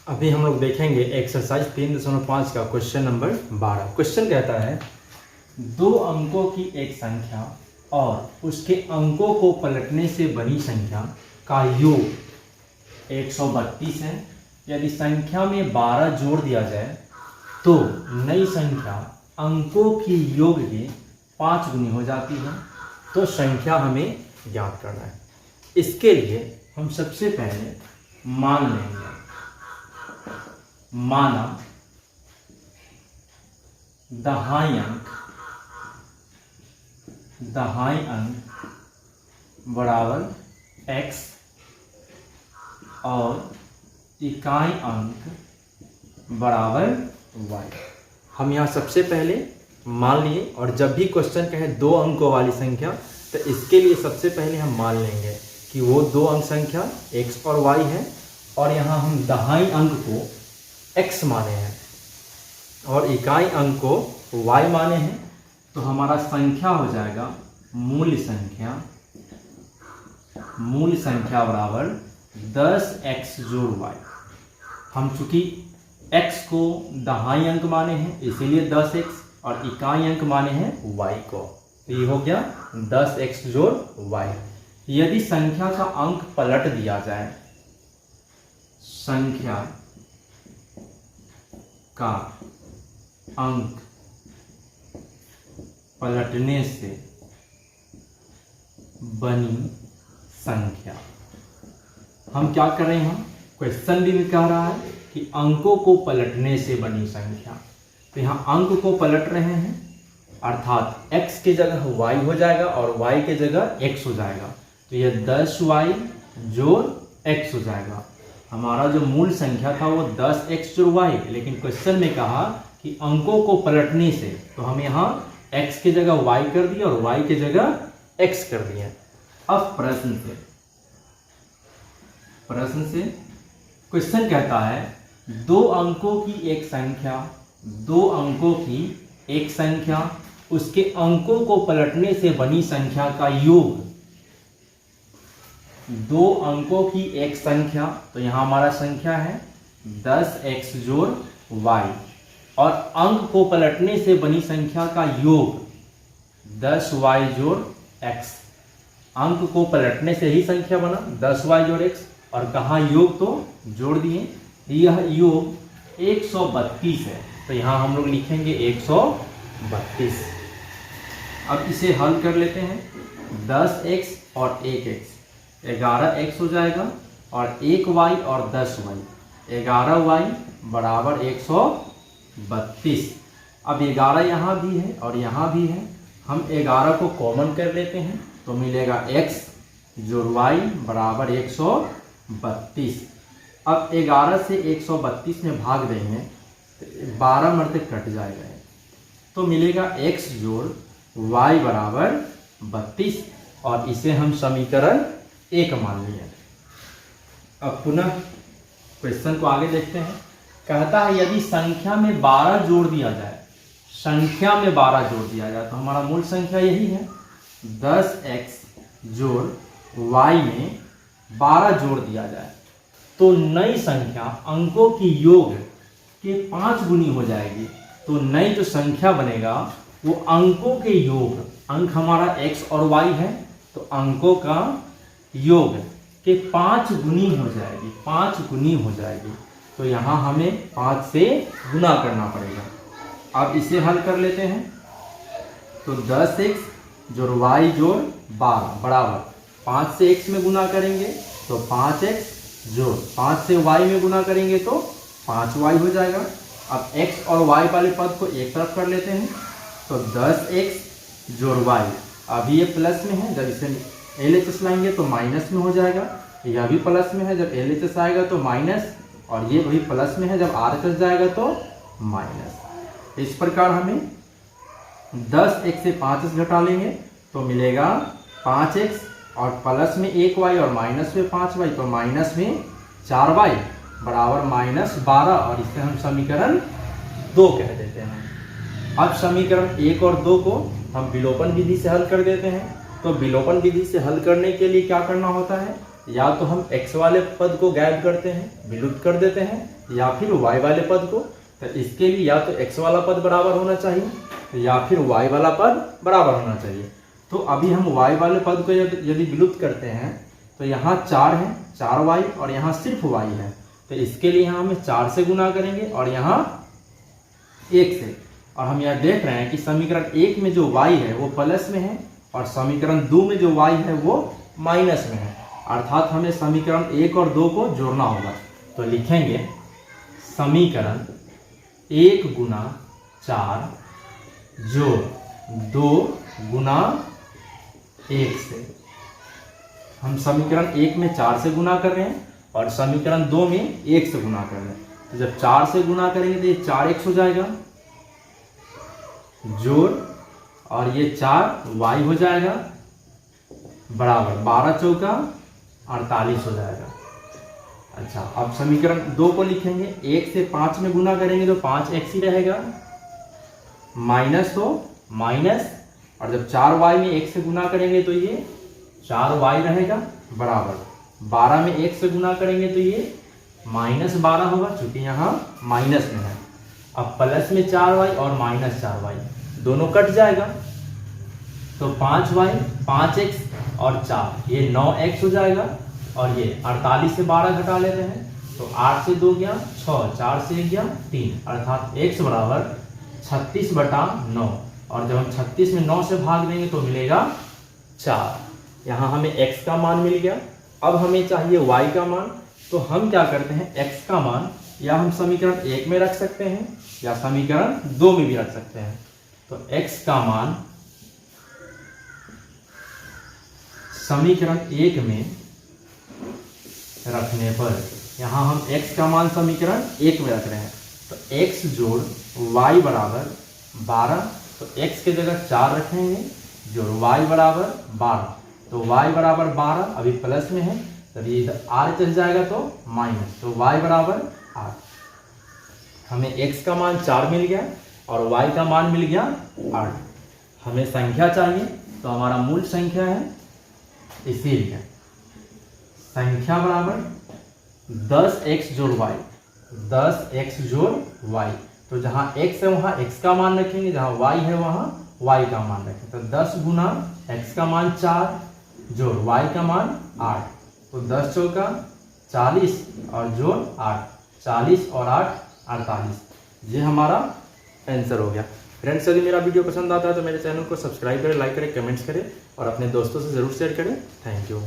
अभी हम लोग देखेंगे एक्सरसाइज 3.5 का क्वेश्चन नंबर 12। क्वेश्चन कहता है दो अंकों की एक संख्या और उसके अंकों को पलटने से बनी संख्या का योग 132 है। यदि संख्या में 12 जोड़ दिया जाए तो नई संख्या अंकों की योग के 5 गुनी हो जाती है। तो संख्या हमें ज्ञात करना है। इसके लिए हम सबसे पहले मान लेंगे, माना दहाई अंक बराबर x और इकाई अंक बराबर y। हम यहाँ सबसे पहले मान लिए, और जब भी क्वेश्चन कहे दो अंकों वाली संख्या तो इसके लिए सबसे पहले हम मान लेंगे कि वो दो अंक संख्या x और y है, और यहाँ हम दहाई अंक को x माने हैं और इकाई अंक को y माने हैं। तो हमारा संख्या हो जाएगा मूल संख्या बराबर 10x जोड़ y। हम चूंकि x को दहाई अंक माने हैं इसीलिए 10x और इकाई अंक माने हैं y को, तो ये हो गया 10x जोड़ y। यदि संख्या का अंक पलट दिया जाए, संख्या का अंक पलटने से बनी संख्या, हम क्या कर रहे हैं, क्वेश्चन भी कह रहा है कि अंकों को पलटने से बनी संख्या। तो यहाँ अंक को पलट रहे हैं, अर्थात x की जगह y हो जाएगा और y की जगह x हो जाएगा। तो यह 10y जोड़ x हो जाएगा। हमारा जो मूल संख्या था वो 10x जोड़ y, लेकिन क्वेश्चन में कहा कि अंकों को पलटने से, तो हम यहाँ x की जगह y कर दिए और y की जगह x कर दिए। अब प्रश्न से क्वेश्चन कहता है दो अंकों की एक संख्या उसके अंकों को पलटने से बनी संख्या का योग। दो अंकों की एक संख्या, तो यहाँ हमारा संख्या है 10x जोड़ y, और अंक को पलटने से बनी संख्या का योग 10y जोड़ x। अंक को पलटने से ही संख्या बना 10y जोड़ x, और कहाँ योग तो जोड़ दिए। यह योग 132 है, तो यहाँ हम लोग लिखेंगे 132। अब इसे हल कर लेते हैं। 10x और 1x 11x हो जाएगा, और 1y और 10y 11y बराबर 132। अब 11 यहाँ भी है और यहाँ भी है, हम 11 को कॉमन कर लेते हैं तो मिलेगा x जोड़ y बराबर 132। अब 11 से 132 में भाग देंगे तो 12 मरते कट जाएगा, तो मिलेगा x जोड़ y बराबर 32, और इसे हम समीकरण 1 मान लिए। अब पुनः क्वेश्चन को आगे देखते हैं। कहता है यदि संख्या में 12 जोड़ दिया जाए, तो हमारा मूल संख्या यही है 10x जोड़ y में 12 जोड़ दिया जाए तो नई संख्या अंकों की योग के 5 गुनी हो जाएगी। तो नई जो संख्या बनेगा वो अंकों के योग, अंक हमारा x और y है, तो अंकों का योग के 5 गुनी हो जाएगी। तो यहाँ हमें 5 से गुना करना पड़ेगा। अब इसे हल कर लेते हैं। तो 10x जोड़ y जोड़ 12 बराबर 5 से x में गुना करेंगे तो 5x जोड़ 5 से y में गुना करेंगे तो 5y हो जाएगा। अब x और y वाले पद को एक तरफ कर लेते हैं, तो 10x जोड़ y, अभी ये प्लस में है, जब इसे LHS लाएंगे तो माइनस में हो जाएगा। यह भी प्लस में है, जब LHS आएगा तो माइनस, और ये वही प्लस में है, जब RHS जाएगा तो माइनस। इस प्रकार हमें 10x से 5x घटा लेंगे तो मिलेगा 5x, और प्लस में 1y और माइनस में 5y, तो माइनस में 4y बराबर -12, और इसे हम समीकरण 2 कह देते हैं। अब समीकरण 1 और 2 को हम विलोपन विधि से हल कर देते हैं। तो विलोपन विधि से हल करने के लिए क्या करना होता है, या तो हम x वाले पद को गायब करते हैं, विलुप्त कर देते हैं, या फिर y वाले पद को। तो इसके लिए या तो x वाला पद बराबर होना चाहिए या फिर y वाला पद बराबर होना चाहिए। तो अभी हम y वाले पद को यदि विलुप्त करते हैं तो यहाँ 4 है, 4y, और यहाँ सिर्फ y है। तो इसके लिए यहाँ हमें 4 से गुना करेंगे और यहाँ 1 से। और हम यहाँ देख रहे हैं कि समीकरण 1 में जो y है वो प्लस में है और समीकरण 2 में जो y है वो माइनस में है, अर्थात हमें समीकरण 1 और 2 को जोड़ना होगा। तो लिखेंगे समीकरण 1 गुना 4 जोड़ 2 गुना 1 से। हम समीकरण 1 में 4 से गुना कर रहे हैं और समीकरण 2 में 1 से गुना कर रहे हैं। तो जब 4 से गुना करेंगे तो ये 4x हो जाएगा जोड़, और ये 4y हो जाएगा बराबर 12 चौका 48 हो जाएगा। अच्छा, अब समीकरण 2 को लिखेंगे, 1 से 5 में गुना करेंगे तो 5x ही रहेगा, माइनस तो माइनस, और जब 4y में 1 से गुना करेंगे तो ये 4y रहेगा बराबर 12 में 1 से गुना करेंगे तो ये -12 होगा, चूंकि यहाँ माइनस में है। अब प्लस में 4y और माइनस 4y दोनों कट जाएगा, तो 5y 5x और 4 ये 9x हो जाएगा, और ये 48 से 12 घटा लेते हैं तो 8 से 2 गया 6, 4 से 1 गया 3, अर्थात x बराबर 36/9। और जब हम 36 में 9 से भाग देंगे तो मिलेगा 4। यहाँ हमें x का मान मिल गया। अब हमें चाहिए y का मान। तो हम क्या करते हैं, x का मान या हम समीकरण 1 में रख सकते हैं या समीकरण 2 में भी रख सकते हैं। तो x का मान समीकरण 1 में रखने पर, यहाँ हम x का मान समीकरण 1 में रख रहे हैं, तो x जोड़ y बराबर 12, तो x के जगह 4 रखेंगे जोड़ y बराबर 12, तो y बराबर 12 अभी प्लस में है, तो ये r चल जाएगा तो माइनस, तो y बराबर 8। हमें x का मान 4 मिल गया और y का मान मिल गया 8। हमें संख्या चाहिए, तो हमारा मूल संख्या है, इसीलिए संख्या बराबर 10x जोड़ y, 10x जोड़ y। तो जहाँ x है वहाँ x का मान रखेंगे, जहाँ y है वहाँ y का मान रखेंगे। तो 10 गुना x का मान 4 जोड़ y का मान 8, तो 10 चौका 40 और जोड़ 8, 40 और 8 48। ये हमारा आंसर हो गया। फ्रेंड्स, यदि मेरा वीडियो पसंद आता है तो मेरे चैनल को सब्सक्राइब करें, लाइक करें, कमेंट्स करें और अपने दोस्तों से ज़रूर शेयर करें। Thank you.